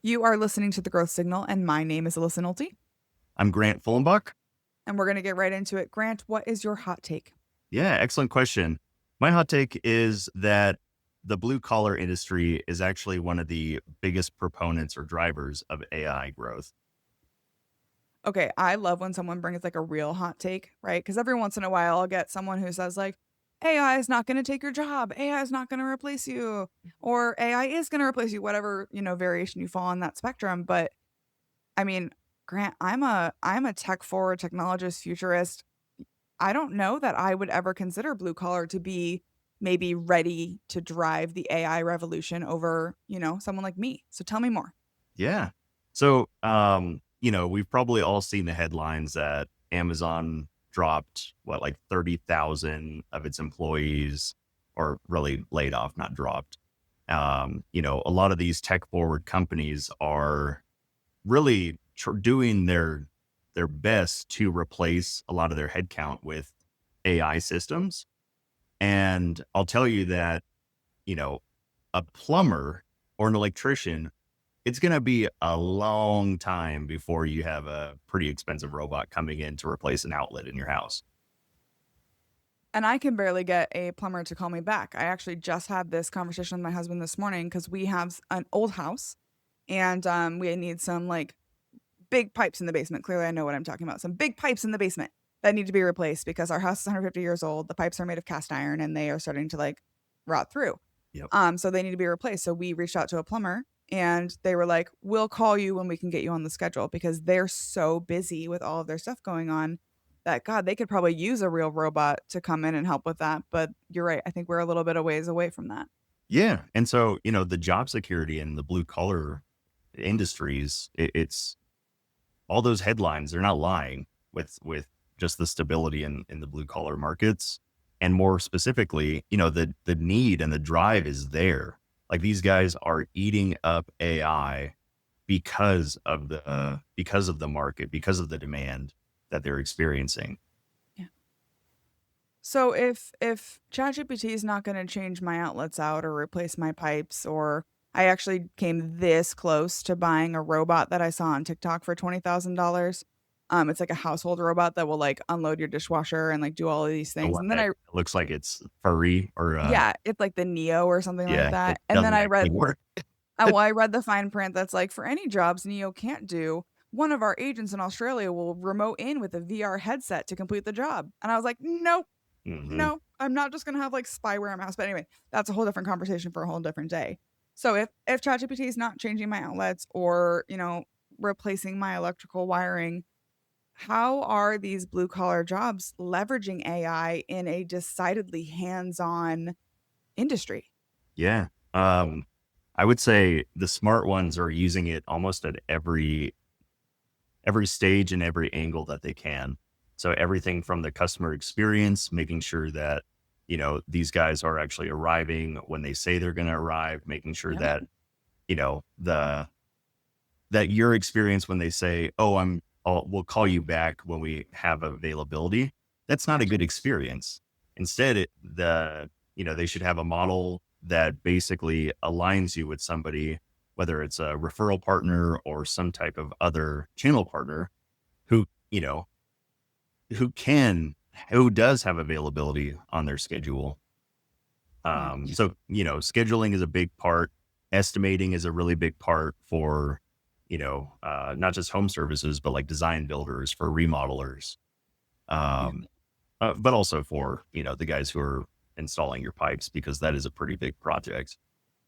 You are listening to The Growth Signal, and my name is Alyssa Nolte, I'm Grant Fuellenbach. and we're going to get right into it. Grant, what is your hot take? Yeah, excellent question. My hot take is that the blue collar industry is actually one of the biggest proponents or drivers of AI growth. Okay, I love when someone brings like a real hot take, right? Because every once in a while, I'll get someone who says, like, AI is not going to take your job, AI is not going to replace you, or AI is going to replace you, whatever, variation you fall on that spectrum. But I mean, Grant, I'm a tech forward technologist, futurist. I don't know that I would ever consider blue collar to be maybe ready to drive the AI revolution over, someone like me. So tell me more. Yeah. So, we've probably all seen the headlines that Amazon dropped like 30,000 of its employees, or really laid off, not dropped. A lot of these tech forward companies are really doing their best to replace a lot of their headcount with AI systems. And I'll tell you that, you know, a plumber or an electrician, it's going to be a long time before you have a pretty expensive robot coming in to replace an outlet in your house. And I can barely get a plumber to call me back. I actually just had this conversation with my husband this morning because we have an old house and we need some like big pipes in the basement. Clearly, I know what I'm talking about. Some big pipes in the basement that need to be replaced because our house is 150 years old. The pipes are made of cast iron and they are starting to like rot through. Yep. So they need to be replaced. So we reached out to a plumber and they were like, "We'll call you when we can get you on the schedule," because they're so busy with all of their stuff going on that God, they could probably use a real robot to come in and help with that. But you're right. I think we're a little bit of ways away from that. Yeah. And so, the job security in the blue collar industries, it's all those headlines, they're not lying with just the stability in the blue collar markets. And more specifically, the need and the drive is there. Like these guys are eating up AI because of the market, because of the demand that they're experiencing. Yeah. So if ChatGPT is not going to change my outlets out or replace my pipes, or I actually came this close to buying a robot that I saw on TikTok for $20,000. It's like a household robot that will like unload your dishwasher and like do all of these The things. one And then that looks like it's furry or yeah, it's like the Neo or something like yeah, it that. And then doesn't actually work. I read the fine print that's like, for any jobs Neo can't do, one of our agents in Australia will remote in with a VR headset to complete the job. And I was like, nope. Hmm. No, I'm not just gonna have like spyware in my house. But anyway, that's a whole different conversation for a whole different day. So if ChatGPT is not changing my outlets or replacing my electrical wiring, how are these blue collar jobs leveraging AI in a decidedly hands on industry? Yeah. I would say the smart ones are using it almost at every stage and every angle that they can. So everything from the customer experience, making sure that, these guys are actually arriving when they say they're going to arrive, making sure Yep. that, the that your experience when they say, "Oh, we'll call you back when we have availability." That's not a Gotcha. good experience. Instead, they should have a model that basically aligns you with somebody, whether it's a referral partner or some type of other channel partner who, who can, who does have availability on their schedule. Yeah. Scheduling is a big part. Estimating is a really big part for, not just home services, but like design builders, for remodelers, Yeah. um, but also for, the guys who are installing your pipes, because that is a pretty big project.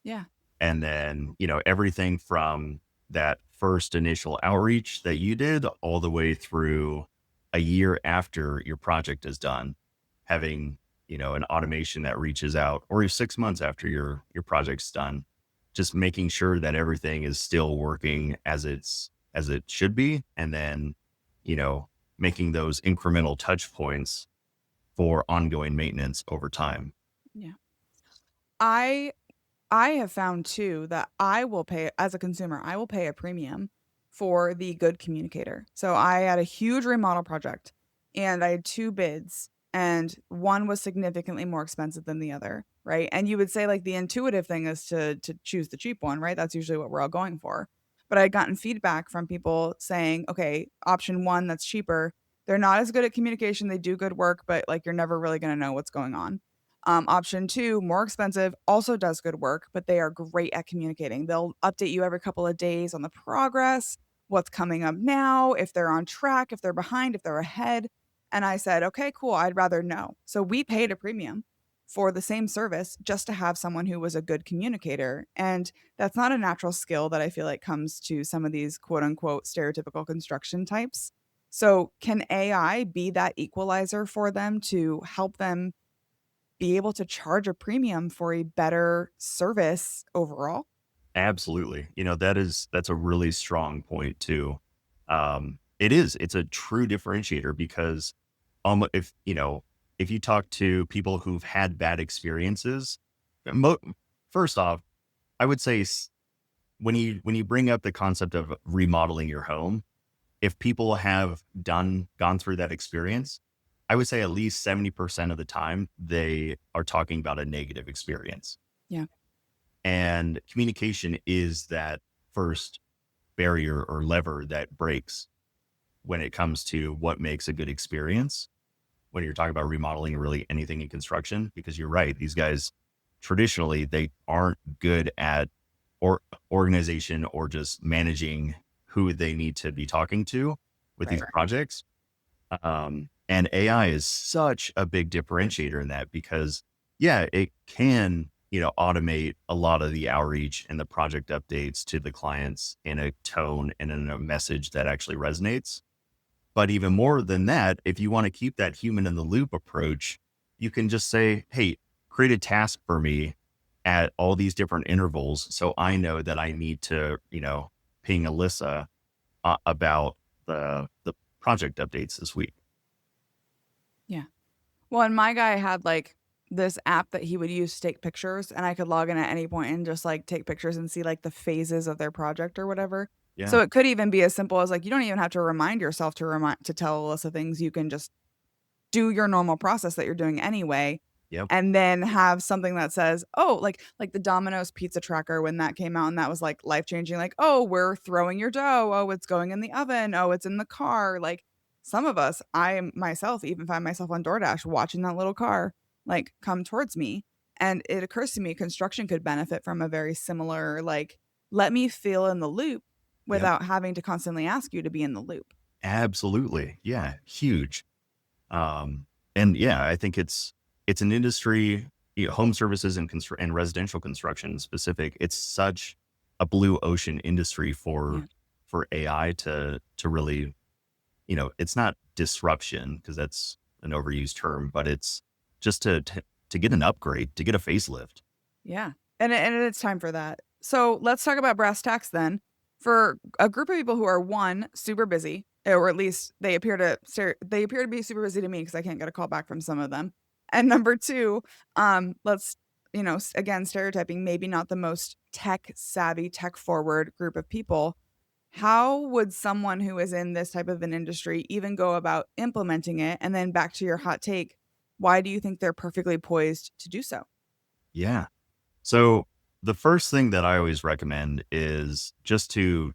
Yeah. And then, everything from that first initial outreach that you did all the way through a year after your project is done, having, an automation that reaches out, or 6 months after your project's done, just making sure that everything is still working as it should be. And then, you know, making those incremental touch points for ongoing maintenance over time. Yeah. I I have found too that I will pay, as a consumer, I will pay a premium for the good communicator. So I had a huge remodel project and I had two bids and one was significantly more expensive than the other, right? And you would say like the intuitive thing is to choose the cheap one, right? That's usually what we're all going for. but I'd gotten feedback from people saying, okay, option one, that's cheaper. They're not as good at communication. They do good work, but like you're never really going to know what's going on. Option two, more expensive, also does good work, but they are great at communicating. They'll update you every couple of days on the progress, what's coming up now, if they're on track, if they're behind, if they're ahead. And I said, okay, cool. I'd rather know. So we paid a premium for the same service just to have someone who was a good communicator. And that's not a natural skill that I feel like comes to some of these quote unquote stereotypical construction types. So, can AI be that equalizer for them to help them be able to charge a premium for a better service overall? Absolutely. That's a really strong point too. It's a true differentiator because if if you talk to people who've had bad experiences, mo- first off, I would say when you bring up the concept of remodeling your home, if people have gone through that experience, I would say at least 70% of the time they are talking about a negative experience. Yeah, And communication is that first barrier or lever that breaks when it comes to what makes a good experience when you're talking about remodeling or really anything in construction. Because you're right, these guys traditionally they aren't good at or organization or just managing who they need to be talking to with these right. projects. And AI is such a big differentiator in that because, yeah, it can, automate a lot of the outreach and the project updates to the clients in a tone and in a message that actually resonates. But even more than that, if you want to keep that human in the loop approach, you can just say, hey, create a task for me at all these different intervals. So I know that I need to, ping Alyssa about the project updates this week. Yeah. Well, and my guy had like this app that he would use to take pictures, and I could log in at any point and just like take pictures and see like the phases of their project or whatever. Yeah. So it could even be as simple as like you don't even have to remind yourself to tell Alyssa things. You can just do your normal process that you're doing anyway, Yep. and then have something that says, "Oh," like the Domino's pizza tracker when that came out and that was, like, life-changing, like, "Oh, we're throwing your dough. Oh, it's going in the oven. Oh, it's in the car." Like, some of us, I myself even find myself on DoorDash watching that little car, like, come towards me, and it occurs to me construction could benefit from a very similar, like, let me feel in the loop Yep. without having to constantly ask you to be in the loop. Absolutely. Yeah. Huge. Um, and yeah, I think it's an industry, home services and and residential construction specific. It's such a blue ocean industry Yeah. for AI to really, it's not disruption because that's an overused term, but it's just to get an upgrade, to get a facelift. Yeah, and it's time for that. So, let's talk about brass tacks then. For a group of people who are, 1, super busy, or at least they appear to be super busy to me because I can't get a call back from some of them. And number 2, let's again, stereotyping, maybe not the most tech savvy, tech forward group of people. How would someone who is in this type of an industry even go about implementing it? And then back to your hot take, why do you think they're perfectly poised to do so? Yeah. So the first thing that I always recommend is just to,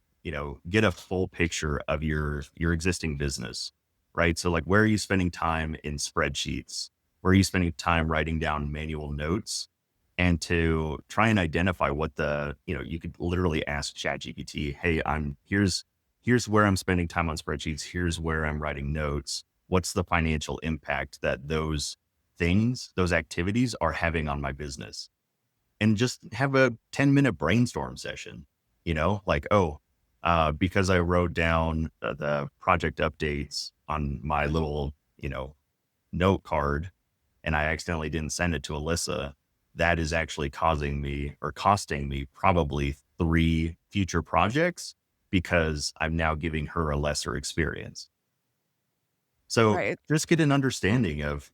get a full picture of your existing business, right? So like where are you spending time in spreadsheets? Where are you spending time writing down manual notes? And to try and identify what you could literally ask ChatGPT, hey, here's where I'm spending time on spreadsheets, here's where I'm writing notes. What's the financial impact that those activities are having on my business? And just have a 10-minute brainstorm session, like, oh, because I wrote down the project updates on my little, note card and I accidentally didn't send it to Alyssa, that is actually causing me or costing me probably 3 future projects because I'm now giving her a lesser experience. So Right. just get an understanding of,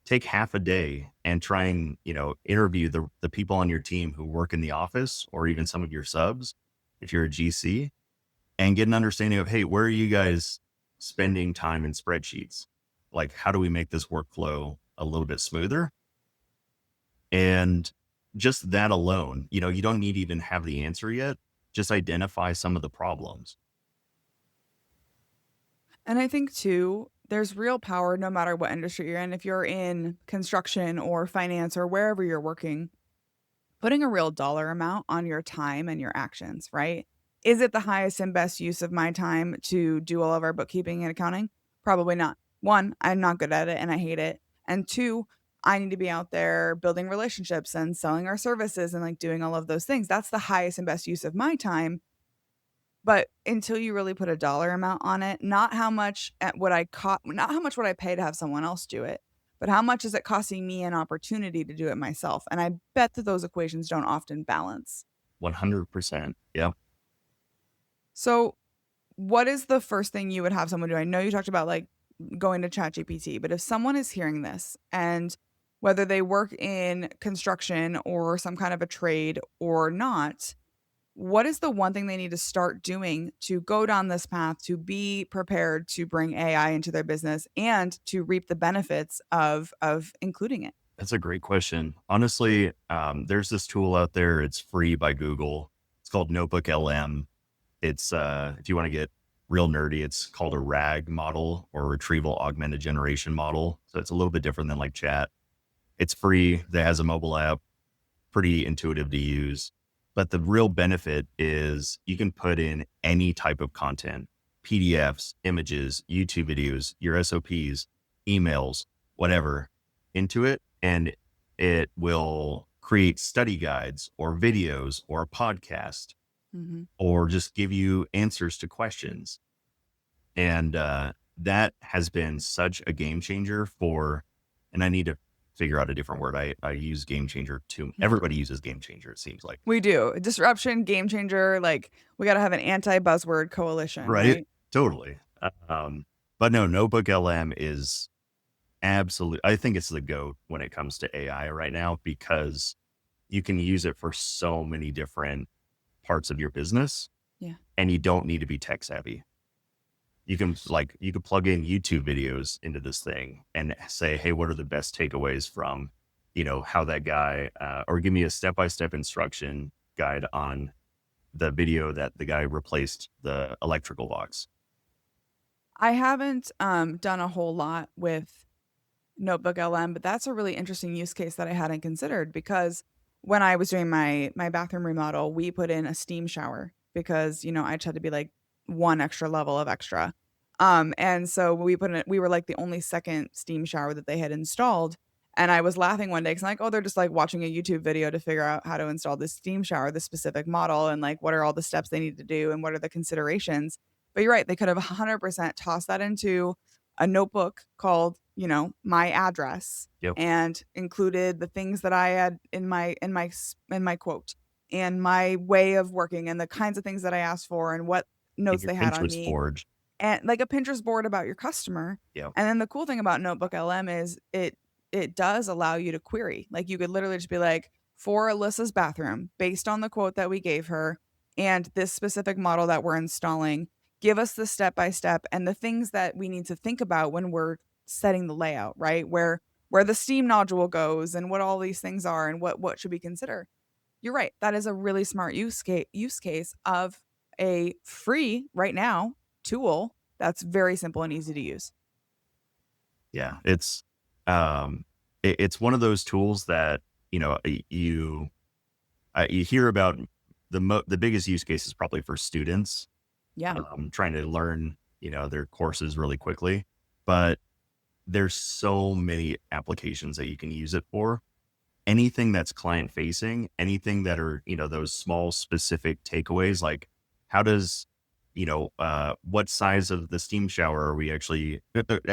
take half a day and try and, interview the people on your team who work in the office or even some of your subs, if you're a GC, and get an understanding of, hey, where are you guys spending time in spreadsheets? Like, how do we make this workflow a little bit smoother? And just that alone, you don't need to even have the answer yet. just identify some of the problems. And I think too, there's real power no matter what industry you're in. If you're in construction or finance or wherever you're working, putting a real dollar amount on your time and your actions, right? Is it the highest and best use of my time to do all of our bookkeeping and accounting? Probably not. One, I'm not good at it and I hate it. And two, I need to be out there building relationships and selling our services and like doing all of those things. That's the highest and best use of my time. But until you really put a dollar amount on it, not how much at what I not how much would I pay to have someone else do it, but how much is it costing me an opportunity to do it myself? And I bet that those equations don't often balance. 100%. Yeah. So, what is the first thing you would have someone do? I know you talked about like going to ChatGPT, but if someone is hearing this and whether they work in construction or some kind of a trade or not, what is the one thing they need to start doing to go down this path to be prepared to bring AI into their business and to reap the benefits of including it? That's a great question. Honestly, there's this tool out there. It's free by Google. It's called Notebook LM. It's if you want to get real nerdy, it's called a RAG model, or retrieval augmented generation model. So it's a little bit different than like chat. It's free. That has a mobile app, pretty intuitive to use. But the real benefit is you can put in any type of content, PDFs, images, YouTube videos, your SOPs, emails, whatever, into it. And it will create study guides or videos or a podcast, Mhm. or just give you answers to questions. And that has been such a game changer for, and I need to figure out a different word. I use game changer too. Everybody uses game changer, it seems like. We do. Disruption, game changer, like we got to have an anti-buzzword coalition, Right. right? Totally. But no, Notebook LM is absolute. I think it's the GOAT when it comes to AI right now, because you can use it for so many different parts of your business, Yeah. and you don't need to be tech savvy. You can plug in YouTube videos into this thing and say, hey, what are the best takeaways from, how that guy, or give me a step-by-step instruction guide on the video that the guy replaced the electrical box. I haven't done a whole lot with Notebook LM, but that's a really interesting use case that I hadn't considered because when I was doing my bathroom remodel, we put in a steam shower because, I just had to be like one extra level of extra. And so we were like the only second steam shower that they had installed. And I was laughing one day because I'm like, oh, they're just like watching a YouTube video to figure out how to install this steam shower, this specific model, and like what are all the steps they need to do and what are the considerations. But you're right, they could have 100% tossed that into a notebook called, my address Yep. and included the things that I had in my quote and my way of working and the kinds of things that I asked for and what In notes your they had on Pinterest me board. and like a Pinterest board about your customer. Yep. And then the cool thing about Notebook LM is it does allow you to query. Like you could literally just be like, for Alyssa's bathroom, based on the quote that we gave her and this specific model that we're installing, give us the step by step and the things that we need to think about when we're setting the layout, right? Where the steam nodule goes and what all these things are and what should we consider. You're right. That is a really smart use case of a free right now tool that's very simple and easy to use. Yeah. It's one of those tools that, you hear about. The biggest use case is probably for students, Yeah. trying to learn, their courses really quickly. But there's so many applications that you can use it for. Anything that's client facing, anything that are, those small specific takeaways, like how does, what size of the steam shower are we actually,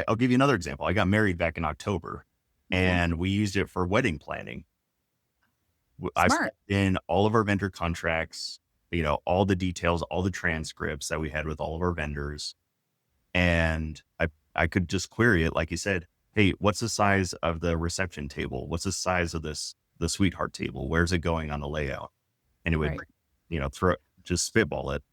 I'll give you another example. I got married back in October Okay. and we used it for wedding planning. I sent Smart. in all of our vendor contracts, all the details, all the transcripts that we had with all of our vendors. And I could just query it, like you said, hey, what's the size of the reception table? What's the size of the sweetheart table? Where's it going on the layout? And it would, Right. just spitball it.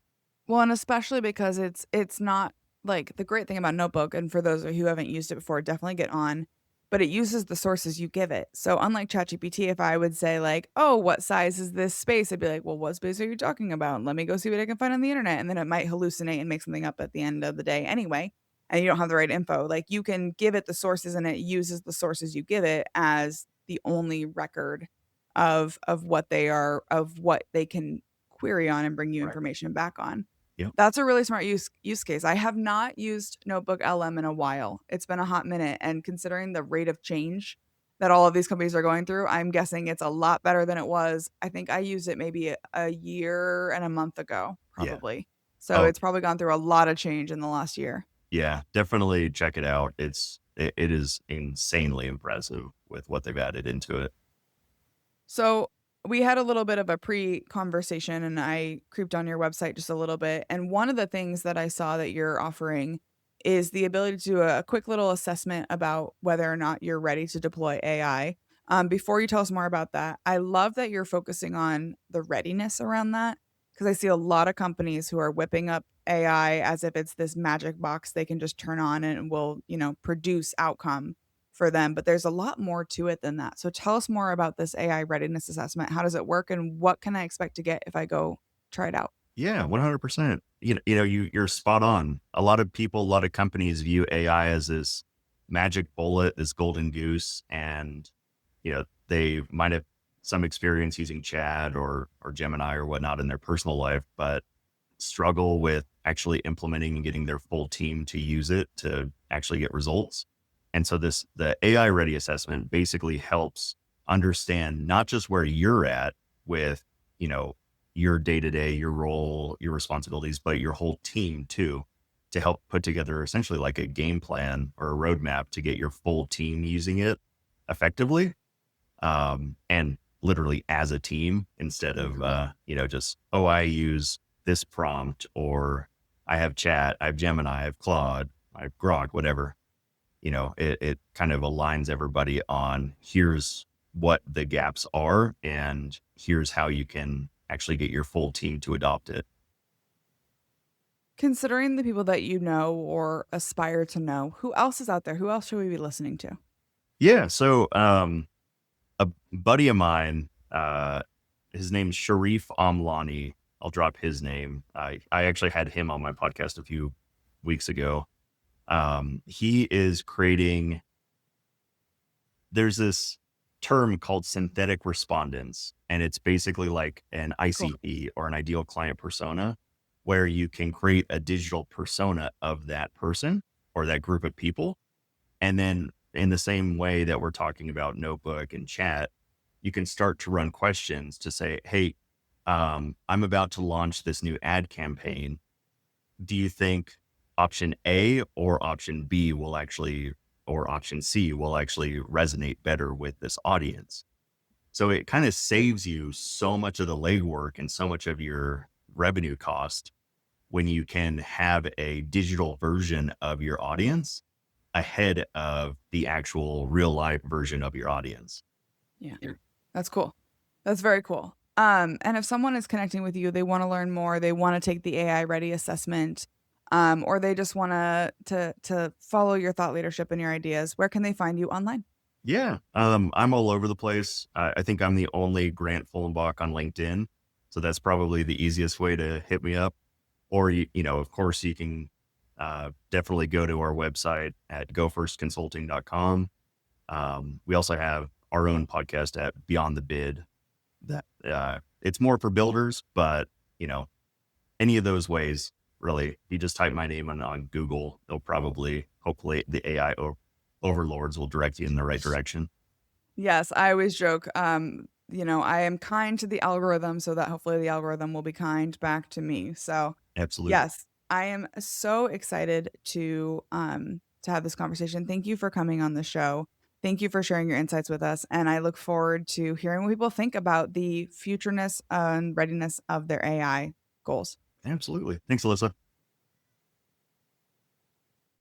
Well, and especially because it's not like the great thing about Notebook, and for those who haven't used it before, definitely get on. but it uses the sources you give it. So unlike ChatGPT, if I would say like, "Oh, what size is this space?" I'd be like, "Well, what space are you talking about? Let me go see what I can find on the internet." And then it might hallucinate and make something up at the end of the day anyway, and you don't have the right info. Like you can give it the sources and it uses the sources you give it as the only record of what they can query on and bring you Right. information back on. Yep. That's a really smart use case. I have not used Notebook LM in a while. It's been a hot minute, and considering the rate of change that all of these companies are going through, I'm guessing it's a lot better than it was. I think I used it maybe a year and a month ago, Yeah. probably. So Oh, it's probably gone through a lot of change in the last year. yeah. Definitely check it out. It is insanely impressive with what they've added into it. So we had a little bit of a pre-conversation and I creeped on your website just a little bit. And one of the things that I saw that you're offering is the ability to do a quick little assessment about whether or not you're ready to deploy AI. Before you tell us more about that, I love that you're focusing on the readiness around that because I see a lot of companies who are whipping up AI as if it's this magic box they can just turn on and it will, produce outcome for them, but there's a lot more to it than that. So tell us more about this AI readiness assessment. How does it work and what can I expect to get if I go try it out? Yeah, 100%. You're spot on. A lot of people, a lot of companies view AI as this magic bullet, this golden goose, and they might have some experience using Chat or Gemini or whatnot in their personal life, but struggle with actually implementing and getting their full team to use it to actually get results. And so the AI ready assessment basically helps understand not just where you're at with, you know, your day to day, your role, your responsibilities, but your whole team too, to help put together essentially like a game plan or a roadmap to get your full team using it effectively, and literally as a team instead of just, oh, I use this prompt, or I have Chat, I have Gemini, I have Claude, I have Grok, whatever. It kind of aligns everybody on here's what the gaps are and here's how you can actually get your full team to adopt it. Considering the people that you know or aspire to know, who else is out there? Who else should we be listening to? Yeah. So a buddy of mine, his name's Sharif Amlani. I'll drop his name. I actually had him on my podcast a few weeks ago. He is creating, there's this term called synthetic respondents, and it's basically like an Cool. ICP or an ideal client persona, where you can create a digital persona of that person or that group of people. And then, in the same way that we're talking about Notebook and Chat, you can start to run questions to say, hey, I'm about to launch this new ad campaign. Do you think option A or option B will actually, or option C will actually resonate better with this audience? So it kind of saves you so much of the legwork and so much of your revenue cost when you can have a digital version of your audience ahead of the actual real life version of your audience. Yeah. That's cool. That's very cool. And if someone is connecting with you, they want to learn more, they want to take the AI ready assessment, or they just want to follow your thought leadership and your ideas, where can they find you online? Yeah. I'm all over the place. I think I'm the only Grant Fuellenbach on LinkedIn. So that's probably the easiest way to hit me up. Or, of course, you can definitely go to our website at gofirstconsulting.com. We also have our own podcast at Beyond the Bid. That it's more for builders, but you know, any of those ways, really, if you just type my name on Google, they'll probably, hopefully, the overlords will direct you in the right direction. Yes, I always joke, I am kind to the algorithm so that hopefully the algorithm will be kind back to me. So, Absolutely. yes, I am so excited to have this conversation. Thank you for coming on the show. Thank you for sharing your insights with us, and I look forward to hearing what people think about the futureness and readiness of their AI goals. Absolutely. Thanks, Alyssa.